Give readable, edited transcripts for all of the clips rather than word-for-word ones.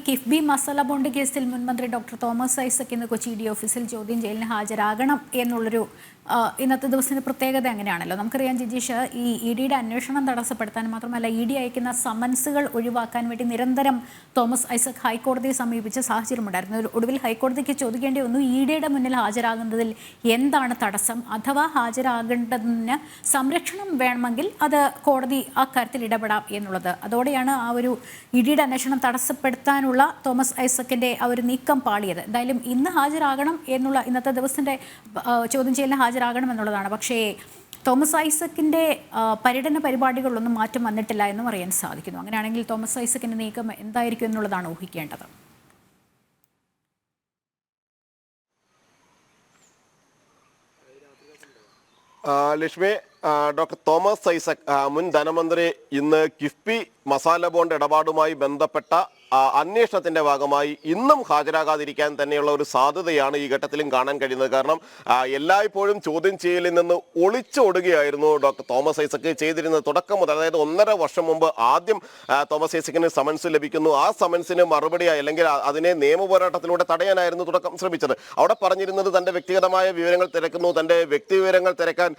KIIFB masala bond കേസിൽ മുൻമന്ത്രി doctor Thomas Isaac ഇന്ന് കൊച്ചി ഇ ഡി ഓഫീസിൽ ചോദ്യം ചെയ്യലിന് ഹാജരാകണം എന്നുള്ളൊരു ഇന്നത്തെ ദിവസത്തിന്റെ പ്രത്യേകത അങ്ങനെയാണല്ലോ. നമുക്കറിയാം ജിജീഷ്, ഈ ഇ ഡിയുടെ അന്വേഷണം തടസ്സപ്പെടുത്താൻ മാത്രമല്ല ഇ ഡി അയക്കുന്ന സമൻസുകൾ ഒഴിവാക്കാൻ വേണ്ടി നിരന്തരം തോമസ് ഐസക് ഹൈക്കോടതിയെ സമീപിച്ച സാഹചര്യമുണ്ടായിരുന്നു. ഒടുവിൽ ഹൈക്കോടതിക്ക് ചോദിക്കേണ്ടി വന്നു, ഇ ഡിയുടെ മുന്നിൽ ഹാജരാകുന്നതിൽ എന്താണ് തടസ്സം, അഥവാ ഹാജരാകേണ്ടതിന് സംരക്ഷണം വേണമെങ്കിൽ അത് കോടതി ആ കാര്യത്തിൽ ഇടപെടാം എന്നുള്ളത്. അതോടെയാണ് ആ ഒരു ഇ ഡിയുടെ അന്വേഷണം തടസ്സപ്പെടുത്താനുള്ള തോമസ് ഐസക്കിന്റെ ആ ഒരു നീക്കം പാളിയത്. എന്തായാലും ഇന്ന് ഹാജരാകണം എന്നുള്ള ഇന്നത്തെ ദിവസത്തിന്റെ ചോദ്യം ചെയ്യലിന് ഹാജരാകണം എന്നുള്ളതാണ്. പക്ഷേ തോമസ് ഐസക്കിന്റെ പര്യടന പരിപാടികളിലൊന്നും മാറ്റം വന്നിട്ടില്ല എന്നും അറിയാൻ സാധിക്കുന്നു. അങ്ങനെയാണെങ്കിൽ തോമസ് ഐസക്കിന്റെ നീക്കം എന്തായിരിക്കും എന്നുള്ളതാണ് ഊഹിക്കേണ്ടത്. ലക്ഷ്മി, ഡോക്ടർ തോമസ് ഐസക് മുൻ ധനമന്ത്രി ഇന്ന് കിഫ്ബി മസാല ബോണ്ട് ഇടപാടുമായി ബന്ധപ്പെട്ട അന്വേഷണത്തിന്റെ ഭാഗമായി ഇന്നും ഹാജരാകാതിരിക്കാൻ തന്നെയുള്ള ഒരു സാധ്യതയാണ് ഈ ഘട്ടത്തിലും കാണാൻ കഴിയുന്നത്. കാരണം എല്ലായ്പ്പോഴും ചോദ്യം ചെയ്യലിൽ നിന്ന് ഒളിച്ചോടുകയായിരുന്നു ഡോക്ടർ തോമസ് ഐസക് ചെയ്തിരുന്നത്. തുടക്കം മുതൽ, അതായത് 1.5 വർഷം മുമ്പ് ആദ്യം തോമസ് ഐസക്കിന് സമൻസ് ലഭിക്കുന്നു. ആ സമൻസിന് മറുപടിയായി അല്ലെങ്കിൽ അതിനെ നിയമപോരാട്ടത്തിലൂടെ തടയാനായിരുന്നു തുടക്കം ശ്രമിച്ചത്. അവിടെ പറഞ്ഞിരുന്നത് തന്റെ വ്യക്തിഗതമായ വിവരങ്ങൾ തിരക്കുന്നു, തന്റെ വ്യക്തിവിവരങ്ങൾ തിരക്കാൻ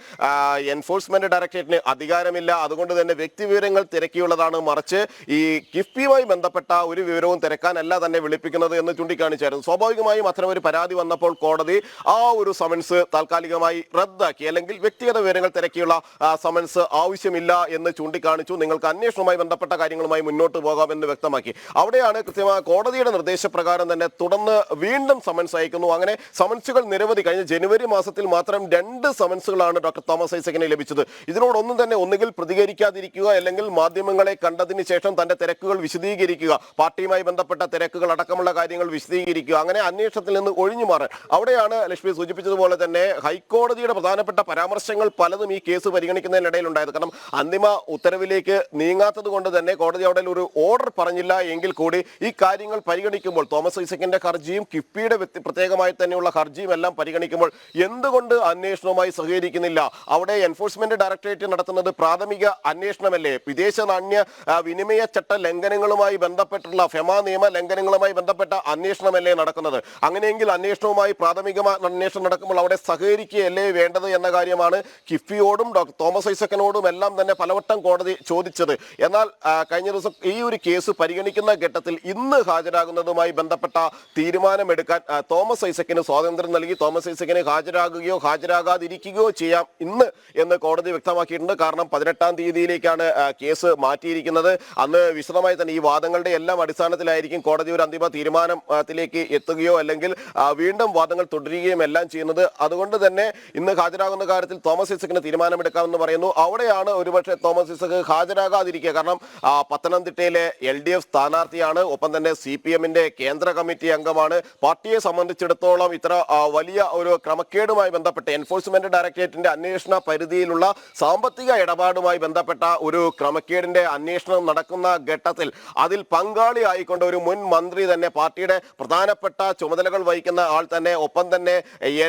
എൻഫോഴ്സ്മെന്റ് ഡയറക്ടറേറ്റിന് അധികാരമില്ല, അതുകൊണ്ട് തന്നെ വ്യക്തിവിവരങ്ങൾ തിരക്കിയുള്ളതാണ്, മറിച്ച് ഈ കിഫ്ബിയുമായി ബന്ധപ്പെട്ട ഒരു വിവരവും തിരക്കാനല്ല തന്നെ വിളിപ്പിക്കുന്നത് എന്ന് ചൂണ്ടിക്കാണിച്ചായിരുന്നു. സ്വാഭാവികമായും അത്തരമൊരു പരാതി വന്നപ്പോൾ കോടതി ആ ഒരു സമൻസ് താൽക്കാലികമായി റദ്ദാക്കി, അല്ലെങ്കിൽ വ്യക്തിഗത വിവരങ്ങൾ തിരക്കിയുള്ള സമൻസ് ആവശ്യമില്ല എന്ന് ചൂണ്ടിക്കാണിച്ചു. നിങ്ങൾക്ക് അന്വേഷണവുമായി ബന്ധപ്പെട്ട കാര്യങ്ങളുമായി മുന്നോട്ട് പോകാമെന്ന് വ്യക്തമാക്കി. അവിടെയാണ് കൃത്യമായ കോടതിയുടെ നിർദ്ദേശപ്രകാരം തന്നെ തുടർന്ന് വീണ്ടും സമൻസ് അയക്കുന്നു. അങ്ങനെ സമൻസുകൾ നിരവധി, കഴിഞ്ഞ ജനുവരി മാസത്തിൽ മാത്രം 2 സമൻസുകളാണ് ഡോക്ടർ തോമസ് ഐസക്കിന് ലഭിച്ചത്. ഇതിനോടൊന്നും തന്നെ ഒന്നുകിൽ പ്രതികരിക്കാതിരിക്കുക, അല്ലെങ്കിൽ മാധ്യമങ്ങളെ കണ്ടതിന് ശേഷം തന്റെ തിരക്കുകൾ വിശദീകരിക്കുക, പാർട്ടിയുമായി ബന്ധപ്പെട്ട തിരക്കുകൾ അടക്കമുള്ള കാര്യങ്ങൾ വിശദീകരിക്കുക, അങ്ങനെ അന്വേഷണത്തിൽ നിന്ന് ഒഴിഞ്ഞു മാറാൻ. അവിടെയാണ് ലക്ഷ്മി സൂചിപ്പിച്ചതുപോലെ തന്നെ ഹൈക്കോടതിയുടെ പ്രധാനപ്പെട്ട പരാമർശങ്ങൾ പലതും ഈ കേസ് പരിഗണിക്കുന്നതിനിടയിൽ ഉണ്ടായത്. കാരണം അന്തിമ ഉത്തരവിലേക്ക് നീങ്ങാത്തത് കൊണ്ട് തന്നെ കോടതി അവിടെ ഒരു ഓർഡർ പറഞ്ഞില്ല എങ്കിൽ കൂടി ഈ കാര്യങ്ങൾ പരിഗണിക്കുമ്പോൾ തോമസ് ഐസക്കിന്റെ ഹർജിയും കിഫ്ബിയുടെ പ്രത്യേകമായി തന്നെയുള്ള ഹർജിയും എല്ലാം പരിഗണിക്കുമ്പോൾ എന്തുകൊണ്ട് അന്വേഷണവുമായി സഹകരിക്കുന്നില്ല? അവിടെ എൻഫോഴ്സ്മെന്റ് ഡയറക്ടറേറ്റ് നടത്തുന്നത് പ്രാഥമിക അന്വേഷണമല്ലേ? വിദേശ നാണ്യ വിനിമയ ചട്ട ലംഘനങ്ങളുമായി ബന്ധപ്പെട്ടുള്ള ഫെമ നിയമ ലംഘനങ്ങളുമായി ബന്ധപ്പെട്ട അന്വേഷണമല്ലേ നടക്കുന്നത്? അങ്ങനെയെങ്കിൽ അന്വേഷണവുമായി പ്രാഥമിക അന്വേഷണം നടക്കുമ്പോൾ അവിടെ സഹകരിക്കുകയല്ലേ വേണ്ടത് എന്ന കാര്യമാണ് കിഫ്ബിയോടും ഡോക്ടർ തോമസ് ഐസക്കിനോടും എല്ലാം തന്നെ പലവട്ടം കോടതി ചോദിച്ചത്. എന്നാൽ കഴിഞ്ഞ ദിവസം ഈ ഒരു കേസ് പരിഗണിക്കുന്ന ഘട്ടത്തിൽ ഇന്ന് ഹാജരാകുന്നതുമായി ബന്ധപ്പെട്ട തീരുമാനമെടുക്കാൻ തോമസ് ഐസക്കിന് സ്വാതന്ത്ര്യം നൽകി. തോമസ് ഐസക്കിന് ഹാജരാകുകയോ ഹാജരാകാതിരിക്കുകയോ ചെയ്യാം ഇന്ന് എന്ന് കോടതി വ്യക്തമാക്കിയിട്ടുണ്ട്. കാരണം 18-ാം തീയതിയിലേക്കാണ് കേസ് മാറ്റിയിരിക്കുന്നത്. അന്ന് വിശദമായി തന്നെ ഈ വാദങ്ങളുടെ എല്ലാം അടിസ്ഥാനത്തിലായിരിക്കും കോടതി ഒരു അന്തിമ തീരുമാനത്തിലേക്ക് എത്തുകയോ അല്ലെങ്കിൽ വീണ്ടും വാദങ്ങൾ തുടരുകയും എല്ലാം ചെയ്യുന്നത്. അതുകൊണ്ട് തന്നെ ഇന്ന് ഹാജരാകുന്ന കാര്യത്തിൽ തോമസ് ഐസക്കിന് തീരുമാനമെടുക്കാമെന്ന് പറയുന്നു. അവിടെയാണ് ഒരുപക്ഷെ തോമസ് ഐസക് ഹാജരാകാതിരിക്കുക. കാരണം പത്തനംതിട്ടയിലെ LDF സ്ഥാനാർത്ഥിയാണ്, ഒപ്പം തന്നെ CPM-ന്റെ കേന്ദ്ര കമ്മിറ്റി അംഗമാണ്. പാർട്ടിയെ സംബന്ധിച്ചിടത്തോളം ഇത്ര വലിയ ഒരു ക്രമക്കേടുമായി ബന്ധപ്പെട്ട് എൻഫോഴ്സ്മെന്റ് ഡയറക്ടറേറ്റിന്റെ അന്വേഷണ പരിധിയിലുള്ള സാമ്പത്തിക ഇടപാടുമായി ബന്ധപ്പെട്ട ഒരു ക്രമക്കേടിന്റെ അന്വേഷണം നടക്കുന്ന ഘട്ടത്തിൽ അതിൽ പങ്കാളിയായിക്കൊണ്ട് ഒരു മുൻ മന്ത്രി തന്നെ, പാർട്ടിയുടെ പ്രധാനപ്പെട്ട ചുമതലകൾ വഹിക്കുന്ന ആൾ തന്നെ, ഒപ്പം തന്നെ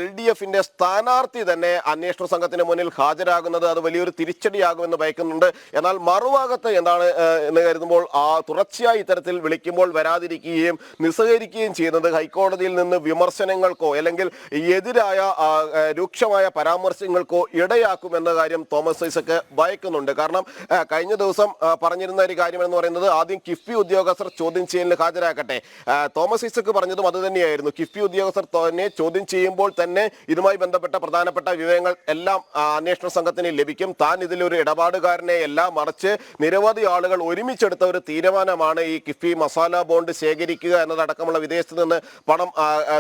LDF-ന്റെ സ്ഥാനാർത്ഥി തന്നെ അന്വേഷണ സംഘത്തിന് മുന്നിൽ ഹാജരാകുന്നത് അത് വലിയൊരു തിരിച്ചടിയാകുമെന്ന് ഭയക്കുന്നുണ്ട്. എന്നാൽ മറുഭാഗത്ത് എന്താണ് എന്ന് കരുതുമ്പോൾ തുടർച്ചയായി ഇത്തരത്തിൽ വിളിക്കുമ്പോൾ വരാതിരിക്കുകയും നിസ്സഹകരിക്കുകയും ചെയ്യുന്നത് ഹൈക്കോടതിയിൽ നിന്ന് വിമർശനങ്ങൾക്കോ അല്ലെങ്കിൽ എതിരായ രൂക്ഷമായ പരാമർശങ്ങൾക്കോ ഇടയാക്കുമെന്ന കാര്യം തോമസ് ഐസക് ഭയക്കുന്നുണ്ട്. കാരണം കഴിഞ്ഞ ദിവസം പറഞ്ഞിരുന്ന ഒരു കാര്യം എന്ന് പറയുന്നത് ആദ്യം കിഫ്ബി ഉദ്യോഗസ്ഥർ ചോദ്യം ചെയ്യലിന് ഹാജരാക്കട്ടെ. തോമസ് ഐസക് പറഞ്ഞതും അത് തന്നെയായിരുന്നു. കിഫ്ബി ഉദ്യോഗസ്ഥർ തന്നെ ചോദ്യം ചെയ്യുമ്പോൾ തന്നെ ഇതുമായി ബന്ധപ്പെട്ട പ്രധാനപ്പെട്ട വിവരങ്ങൾ എല്ലാം അന്വേഷണ സംഘത്തിന് ലഭിക്കും. താൻ ഇതിലൊരു ഇടപാടുകാരനെ എല്ലാം, മറിച്ച് നിരവധി ആളുകൾ ഒരുമിച്ചെടുത്ത ഒരു തീരുമാനമാണ് ഈ കിഫ്ബി മസാല ബോണ്ട് ശേഖരിക്കുക എന്നതടക്കമുള്ള വിദേശത്ത് നിന്ന് പണം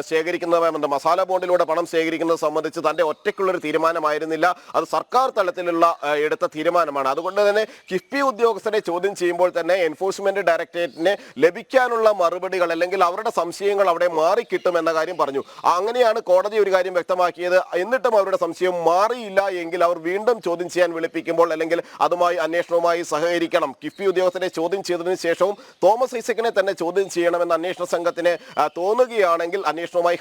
ശേഖരിക്കുന്നതുമായി ബന്ധം മസാല ബോണ്ടിലൂടെ പണം ശേഖരിക്കുന്നത് സംബന്ധിച്ച് തന്റെ ഒറ്റയ്ക്കുള്ളൊരു തീരുമാനമായിരുന്നില്ല, അത് സർക്കാർ തലത്തിലുള്ള എടുത്ത തീരുമാനമാണ്. അതുകൊണ്ട് തന്നെ കിഫ്ബി ഉദ്യോഗസ്ഥരെ ചോദ്യം ചെയ്യുമ്പോൾ തന്നെ എൻഫോഴ്സ്മെന്റ് ഡയറക്ടറേറ്റിന് ലഭിക്കാനുള്ള മറുപടികൾ അല്ലെങ്കിൽ അവരുടെ സംശയങ്ങൾ അവിടെ മാറിക്കിട്ടും എന്ന കാര്യം പറഞ്ഞു. അങ്ങനെയാണ് കോടതി ഒരു കാര്യം വ്യക്തമാക്കിയത്. എന്നിട്ടും അവരുടെ സംശയം മാറിയില്ല എങ്കിൽ അവർ വീണ്ടും ചോദ്യം ചെയ്യാൻ വിളിപ്പിക്കുമ്പോൾ അല്ലെങ്കിൽ അതുമായി അന്വേഷണവുമായി സഹകരിക്കണം. കിഫ്ബി ഉദ്യോഗസ്ഥരെ ചോദ്യം ചെയ്തതിനു ശേഷവും തോമസ് ഐസക്കിനെ തന്നെ ചോദ്യം ചെയ്യണമെന്ന് അന്വേഷണ സംഘത്തിന് തോന്നുകയാണെങ്കിൽ അന്വേഷണവുമായി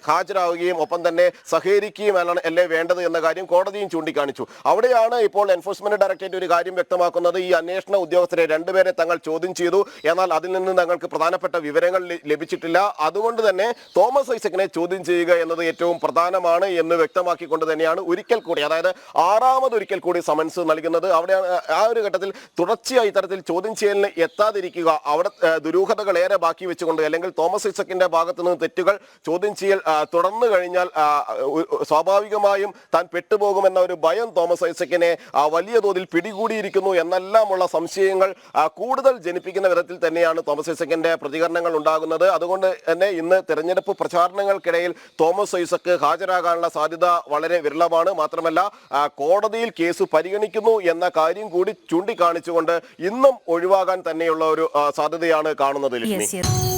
ഹാജരാവുകയും ഒപ്പം തന്നെ സഹകരിക്കുകയും അല്ലേ വേണ്ടത് എന്ന കാര്യം കോടതിയും ചൂണ്ടിക്കാണിച്ചു. അവിടെയാണ് ഇപ്പോൾ എൻഫോഴ്സ്മെന്റ് ഡയറക്ടറേറ്റ് ഒരു കാര്യം വ്യക്തമാക്കുന്നത്. ഈ അന്വേഷണ ഉദ്യോഗസ്ഥരെ രണ്ടുപേരെ തങ്ങൾ ചോദ്യം ചെയ്തു, എന്നാൽ അതിൽ നിന്ന് തങ്ങൾക്ക് പ്രധാനപ്പെട്ട വിവരങ്ങൾ ലഭിച്ചിട്ടില്ല. അതുകൊണ്ട് തന്നെ തോമസ് ഐസക്കിനെ ചോദ്യം ചെയ്യുക എന്നത് ഏറ്റവും പ്രധാനമാണ് എന്ന് വ്യക്തമാക്കിക്കൊണ്ട് തന്നെയാണ് ഒരിക്കൽ കൂടി, അതായത് ആറാമതൊരിക്കൽ കൂടി സമൻസ് നൽകുന്നത്. അവിടെ ആ ഒരു ഘട്ടത്തിൽ തുടർച്ചയായി ഇത്തരത്തിൽ ചോദ്യം ചെയ്യലിന് എത്താതിരിക്കുക, അവിടെ ദുരൂഹതകൾ ഏറെ ബാക്കി വെച്ചുകൊണ്ട്, അല്ലെങ്കിൽ തോമസ് ഐസക്കിന്റെ ഭാഗത്തു നിന്ന് തെറ്റുകൾ ചോദ്യം ചെയ്യൽ തുടർന്നു കഴിഞ്ഞാൽ സ്വാഭാവികമായും താൻ പെട്ടുപോകുമെന്ന ഒരു ഭയം തോമസ് ഐസക്കിനെ വലിയ തോതിൽ പിടികൂടിയിരിക്കുന്നു എന്നെല്ലാമുള്ള സംശയങ്ങൾ കൂടുതൽ ജനിപ്പിക്കുന്ന വിധത്തിൽ തന്നെയാണ് തോമസ് ഐസക്കിന്റെ പ്രതികരണങ്ങൾ ഉണ്ടാകുന്നത്. അതുകൊണ്ട് തന്നെ ഇന്ന് തെരഞ്ഞെടുപ്പ് പ്രചാരണങ്ങൾക്കിടയിൽ തോമസ് ഐസക്ക് ഹാജരാകാനുള്ള സാധ്യത വളരെ വിരളമാണ്. മാത്രമല്ല കോടതിയിൽ കേസ് പരിഗണിക്കുന്നു എന്ന കാര്യം കൂടി ചൂണ്ടിക്കാണിച്ചുകൊണ്ട് ഇന്നും ഒഴിവാകാൻ തന്നെയുള്ള ഒരു സാധ്യതയാണ് കാണുന്നത്. ലക്ഷ്മി.